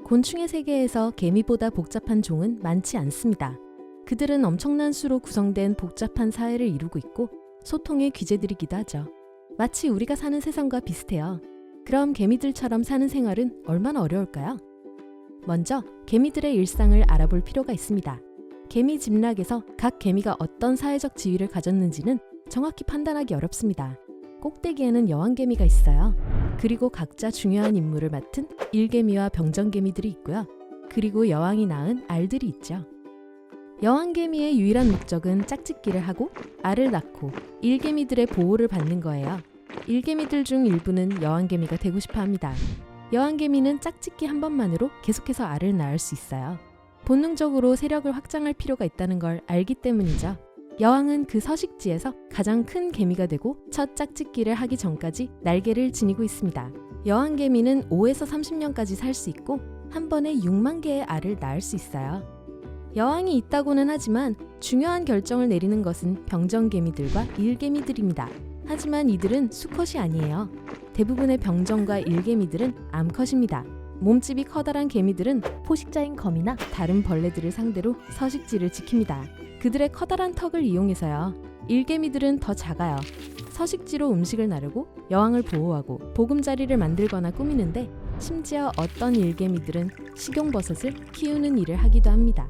곤충의 세계에서 개미보다 복잡한 종은 많지 않습니다. 그들은 엄청난 수로 구성된 복잡한 사회를 이루고 있고 소통의 귀재들이기도 하죠. 마치 우리가 사는 세상과 비슷해요. 그럼 개미들처럼 사는 생활은 얼마나 어려울까요? 먼저 개미들의 일상을 알아볼 필요가 있습니다. 개미 집락에서 각 개미가 어떤 사회적 지위를 가졌는지는 정확히 판단하기 어렵습니다. 꼭대기에는 여왕개미가 있어요. 그리고 각자 중요한 임무를 맡은 일개미와 병정개미들이 있고요. 그리고 여왕이 낳은 알들이 있죠. 여왕개미의 유일한 목적은 짝짓기를 하고 알을 낳고 일개미들의 보호를 받는 거예요. 일개미들 중 일부는 여왕개미가 되고 싶어 합니다. 여왕개미는 짝짓기 한 번만으로 계속해서 알을 낳을 수 있어요. 본능적으로 세력을 확장할 필요가 있다는 걸 알기 때문이죠. 여왕은 그 서식지에서 가장 큰 개미가 되고 첫 짝짓기를 하기 전까지 날개를 지니고 있습니다. 여왕개미는 5에서 30년까지 살 수 있고 한 번에 6만 개의 알을 낳을 수 있어요. 여왕이 있다고는 하지만 중요한 결정을 내리는 것은 병정개미들과 일개미들입니다. 하지만 이들은 수컷이 아니에요. 대부분의 병정과 일개미들은 암컷입니다. 몸집이 커다란 개미들은 포식자인 거미나 다른 벌레들을 상대로 서식지를 지킵니다. 그들의 커다란 턱을 이용해서요. 일개미들은 더 작아요. 서식지로 음식을 나르고 여왕을 보호하고 보금자리를 만들거나 꾸미는데 심지어 어떤 일개미들은 식용버섯을 키우는 일을 하기도 합니다.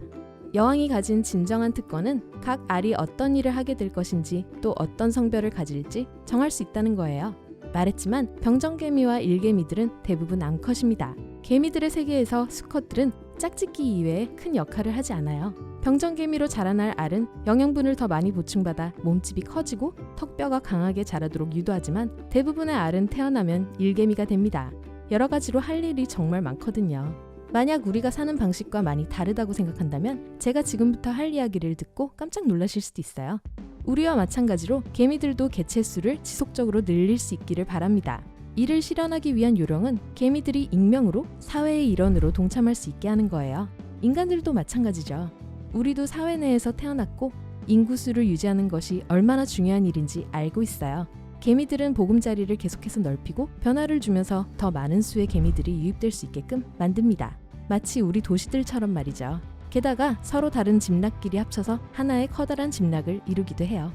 여왕이 가진 진정한 특권은 각 알이 어떤 일을 하게 될 것인지 또 어떤 성별을 가질지 정할 수 있다는 거예요. 말했지만 병정개미와 일개미들은 대부분 암컷입니다. 개미들의 세계에서 수컷들은 짝짓기 이외에 큰 역할을 하지 않아요. 병정개미로 자라날 알은 영양분을 더 많이 보충받아 몸집이 커지고 턱뼈가 강하게 자라도록 유도하지만 대부분의 알은 태어나면 일개미가 됩니다. 여러 가지로 할 일이 정말 많거든요. 만약 우리가 사는 방식과 많이 다르다고 생각한다면 제가 지금부터 할 이야기를 듣고 깜짝 놀라실 수도 있어요. 우리와 마찬가지로 개미들도 개체수를 지속적으로 늘릴 수 있기를 바랍니다. 이를 실현하기 위한 요령은 개미들이 익명으로 사회의 일원으로 동참할 수 있게 하는 거예요. 인간들도 마찬가지죠. 우리도 사회 내에서 태어났고 인구수를 유지하는 것이 얼마나 중요한 일인지 알고 있어요. 개미들은 보금자리를 계속해서 넓히고 변화를 주면서 더 많은 수의 개미들이 유입될 수 있게끔 만듭니다. 마치 우리 도시들처럼 말이죠. 게다가 서로 다른 집락끼리 합쳐서 하나의 커다란 집락을 이루기도 해요.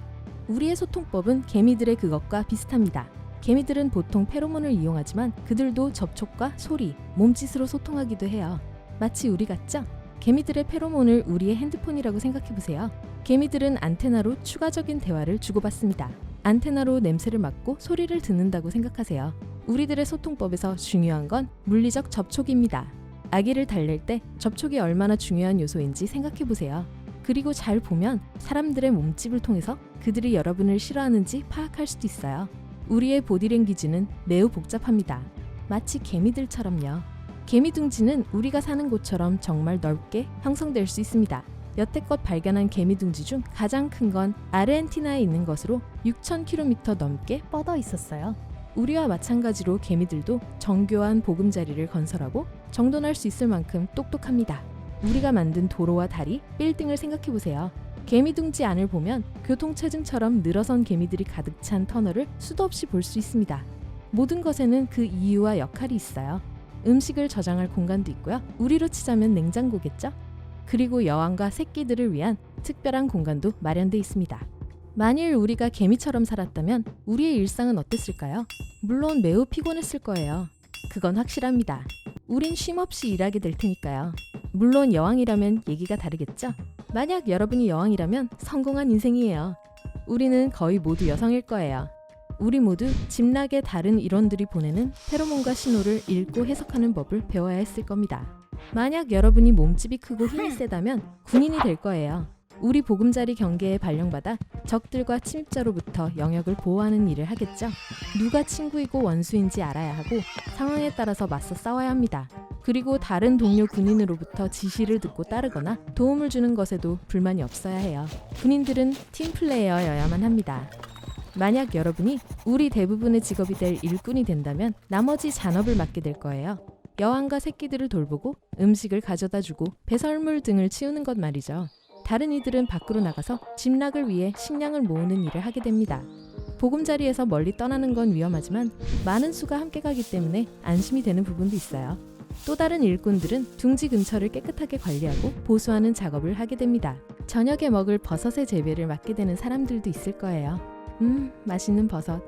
우리의 소통법은 개미들의 그것과 비슷합니다. 개미들은 보통 페로몬을 이용하지만 그들도 접촉과 소리, 몸짓으로 소통하기도 해요. 마치 우리 같죠? 개미들의 페로몬을 우리의 핸드폰이라고 생각해보세요. 개미들은 안테나로 추가적인 대화를 주고받습니다. 안테나로 냄새를 맡고 소리를 듣는다고 생각하세요. 우리들의 소통법에서 중요한 건 물리적 접촉입니다. 아기를 달랠 때 접촉이 얼마나 중요한 요소인지 생각해보세요. 그리고 잘 보면 사람들의 몸집을 통해서 그들이 여러분을 싫어하는지 파악할 수도 있어요. 우리의 보디랭귀지는 매우 복잡합니다. 마치 개미들처럼요. 개미 둥지는 우리가 사는 곳처럼 정말 넓게 형성될 수 있습니다. 여태껏 발견한 개미 둥지 중 가장 큰 건 아르헨티나에 있는 것으로 6,000km 넘게 뻗어 있었어요. 우리와 마찬가지로 개미들도 정교한 보금자리를 건설하고 정돈할 수 있을 만큼 똑똑합니다. 우리가 만든 도로와 다리, 빌딩을 생각해보세요. 개미 둥지 안을 보면 교통체증처럼 늘어선 개미들이 가득 찬 터널을 수도 없이 볼 수 있습니다. 모든 것에는 그 이유와 역할이 있어요. 음식을 저장할 공간도 있고요. 우리로 치자면 냉장고겠죠? 그리고 여왕과 새끼들을 위한 특별한 공간도 마련돼 있습니다. 만일 우리가 개미처럼 살았다면 우리의 일상은 어땠을까요? 물론 매우 피곤했을 거예요. 그건 확실합니다. 우린 쉼없이 일하게 될 테니까요. 물론 여왕이라면 얘기가 다르겠죠? 만약 여러분이 여왕이라면 성공한 인생이에요. 우리는 거의 모두 여성일 거예요. 우리 모두 집락의 다른 일원들이 보내는 페로몬과 신호를 읽고 해석하는 법을 배워야 했을 겁니다. 만약 여러분이 몸집이 크고 힘이 세다면 군인이 될 거예요. 우리 보금자리 경계에 발령받아 적들과 침입자로부터 영역을 보호하는 일을 하겠죠. 누가 친구이고 원수인지 알아야 하고 상황에 따라서 맞서 싸워야 합니다. 그리고 다른 동료 군인으로부터 지시를 듣고 따르거나 도움을 주는 것에도 불만이 없어야 해요. 군인들은 팀플레이어여야만 합니다. 만약 여러분이 우리 대부분의 직업이 될 일꾼이 된다면 나머지 잔업을 맡게 될 거예요. 여왕과 새끼들을 돌보고 음식을 가져다주고 배설물 등을 치우는 것 말이죠. 다른 이들은 밖으로 나가서 집락을 위해 식량을 모으는 일을 하게 됩니다. 보금자리에서 멀리 떠나는 건 위험하지만 많은 수가 함께 가기 때문에 안심이 되는 부분도 있어요. 또 다른 일꾼들은 둥지 근처를 깨끗하게 관리하고 보수하는 작업을 하게 됩니다. 저녁에 먹을 버섯의 재배를 맡게 되는 사람들도 있을 거예요. 맛있는 버섯.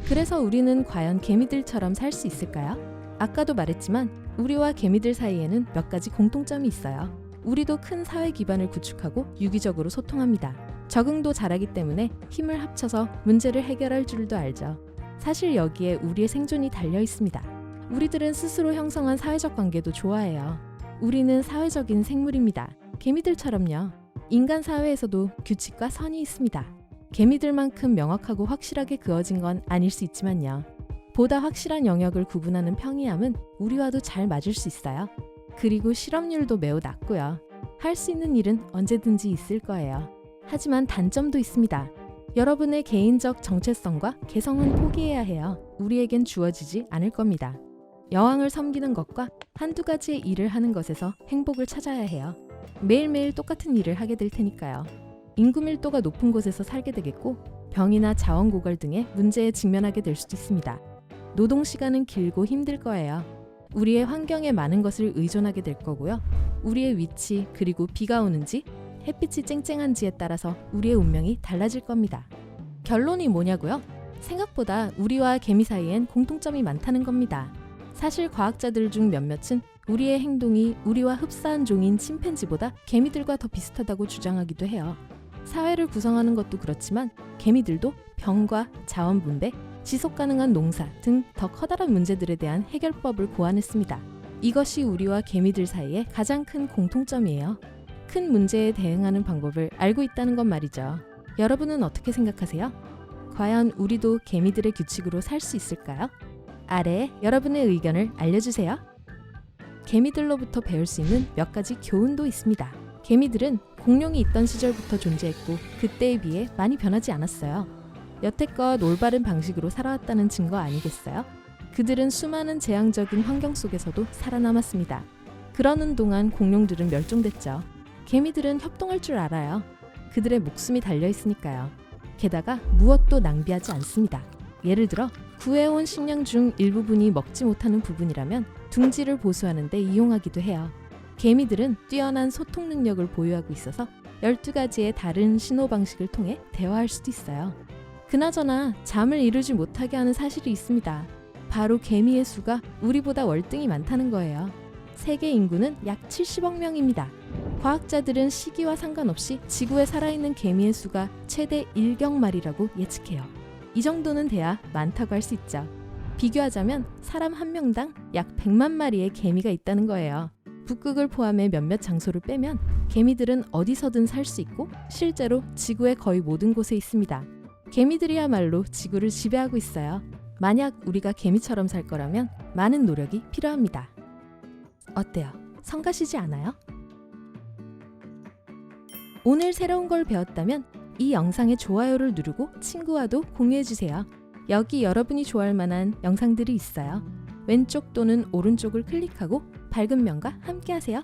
그래서 우리는 과연 개미들처럼 살 수 있을까요? 아까도 말했지만 우리와 개미들 사이에는 몇 가지 공통점이 있어요. 우리도 큰 사회 기반을 구축하고 유기적으로 소통합니다. 적응도 잘하기 때문에 힘을 합쳐서 문제를 해결할 줄도 알죠. 사실 여기에 우리의 생존이 달려 있습니다. 우리들은 스스로 형성한 사회적 관계도 좋아해요. 우리는 사회적인 생물입니다. 개미들처럼요. 인간 사회에서도 규칙과 선이 있습니다. 개미들만큼 명확하고 확실하게 그어진 건 아닐 수 있지만요. 보다 확실한 영역을 구분하는 평이함은 우리와도 잘 맞을 수 있어요. 그리고 실업률도 매우 낮고요. 할 수 있는 일은 언제든지 있을 거예요. 하지만 단점도 있습니다. 여러분의 개인적 정체성과 개성은 포기해야 해요. 우리에겐 주어지지 않을 겁니다. 여왕을 섬기는 것과 한두 가지의 일을 하는 것에서 행복을 찾아야 해요. 매일매일 똑같은 일을 하게 될 테니까요. 인구 밀도가 높은 곳에서 살게 되겠고 병이나 자원 고갈 등의 문제에 직면하게 될 수도 있습니다. 노동 시간은 길고 힘들 거예요. 우리의 환경에 많은 것을 의존하게 될 거고요. 우리의 위치 그리고 비가 오는지 햇빛이 쨍쨍한지에 따라서 우리의 운명이 달라질 겁니다. 결론이 뭐냐고요? 생각보다 우리와 개미 사이엔 공통점이 많다는 겁니다. 사실 과학자들 중 몇몇은 우리의 행동이 우리와 흡사한 종인 침팬지보다 개미들과 더 비슷하다고 주장하기도 해요. 사회를 구성하는 것도 그렇지만 개미들도 병과 자원 분배, 지속 가능한 농사 등 더 커다란 문제들에 대한 해결법을 고안했습니다. 이것이 우리와 개미들 사이의 가장 큰 공통점이에요. 큰 문제에 대응하는 방법을 알고 있다는 건 말이죠. 여러분은 어떻게 생각하세요? 과연 우리도 개미들의 규칙으로 살 수 있을까요? 아래에 여러분의 의견을 알려주세요. 개미들로부터 배울 수 있는 몇 가지 교훈도 있습니다. 개미들은 공룡이 있던 시절부터 존재했고 그때에 비해 많이 변하지 않았어요. 여태껏 올바른 방식으로 살아왔다는 증거 아니겠어요? 그들은 수많은 재앙적인 환경 속에서도 살아남았습니다. 그러는 동안 공룡들은 멸종됐죠. 개미들은 협동할 줄 알아요. 그들의 목숨이 달려있으니까요. 게다가 무엇도 낭비하지 않습니다. 예를 들어 구해온 식량 중 일부분이 먹지 못하는 부분이라면 둥지를 보수하는 데 이용하기도 해요. 개미들은 뛰어난 소통 능력을 보유하고 있어서 12가지의 다른 신호 방식을 통해 대화할 수도 있어요. 그나저나 잠을 이루지 못하게 하는 사실이 있습니다. 바로 개미의 수가 우리보다 월등히 많다는 거예요. 세계 인구는 약 70억 명입니다. 과학자들은 시기와 상관없이 지구에 살아있는 개미의 수가 최대 1억 마리라고 예측해요. 이 정도는 돼야 많다고 할 수 있죠. 비교하자면 사람 한 명당 약 100만 마리의 개미가 있다는 거예요. 북극을 포함해 몇몇 장소를 빼면 개미들은 어디서든 살 수 있고 실제로 지구의 거의 모든 곳에 있습니다. 개미들이야말로 지구를 지배하고 있어요. 만약 우리가 개미처럼 살 거라면 많은 노력이 필요합니다. 어때요? 성가시지 않아요? 오늘 새로운 걸 배웠다면 이 영상에 좋아요를 누르고 친구와도 공유해주세요. 여기 여러분이 좋아할 만한 영상들이 있어요. 왼쪽 또는 오른쪽을 클릭하고 밝은 면과 함께 하세요.